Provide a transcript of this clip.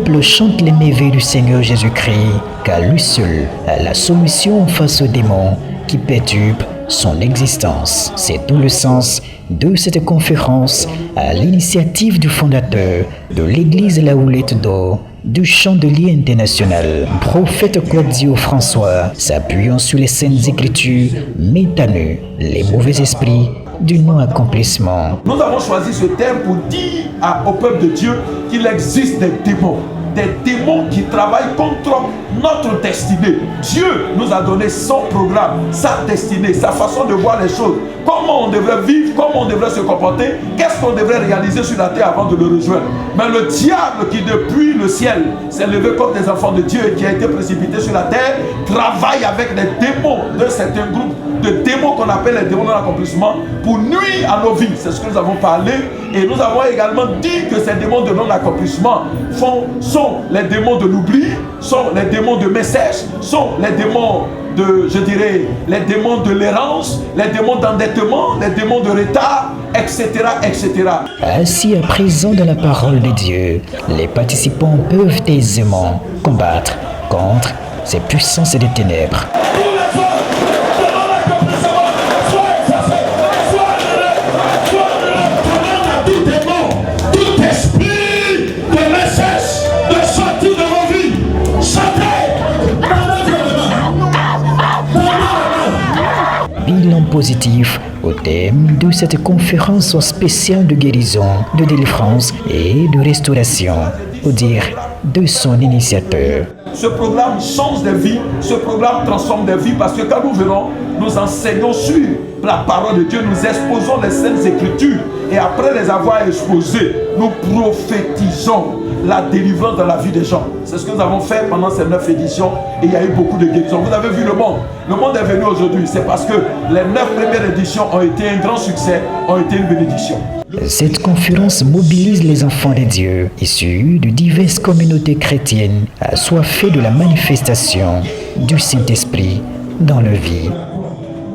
peuple chante les merveilles du Seigneur Jésus-Christ, car lui seul a la solution face aux démons qui perturbent son existence. C'est tout le sens de cette conférence à l'initiative du fondateur de l'église La Houlette d'Or du Chandelier International, prophète Claudio François, s'appuyant sur les saintes écritures, met à nu les mauvais esprits du non-accomplissement. Nous avons choisi ce thème pour dire au peuple de Dieu qu'il existe des démons qui travaillent contre notre destinée. Dieu nous a donné son programme, sa destinée, sa façon de voir les choses, comment on devrait vivre, comment on devrait se comporter, qu'est-ce qu'on devrait réaliser sur la terre avant de le rejoindre. Mais le diable qui depuis le ciel s'est levé comme des enfants de Dieu et qui a été précipité sur la terre, travaille avec des démons d'un certain groupe de démons qu'on appelle les démons de l'accomplissement pour nuire à nos vies. C'est ce que nous avons parlé et nous avons également dit que ces démons de non-accomplissement sont les démons de l'oubli, sont les démons de message, sont les démons de, les démons de l'errance, les démons d'endettement, les démons de retard, etc., etc. Ainsi, à présent dans la parole de Dieu, les participants peuvent aisément combattre contre ces puissances des ténèbres. Bilan positif au thème de cette conférence spéciale de guérison, de délivrance et de restauration, au dire de son initiateur. Ce programme change des vies, ce programme transforme des vies parce que quand nous venons, nous enseignons sur la parole de Dieu, nous exposons les saintes écritures et après les avoir exposées, nous prophétisons la délivrance dans la vie des gens. C'est ce que nous avons fait pendant ces 9 éditions et il y a eu beaucoup de guérisons. Vous avez vu le monde. Le monde est venu aujourd'hui. C'est parce que les 9 premières éditions ont été un grand succès, ont été une bénédiction. Cette conférence mobilise les enfants de Dieu issus de diverses communautés chrétiennes assoiffés de la manifestation du Saint-Esprit dans leur vie.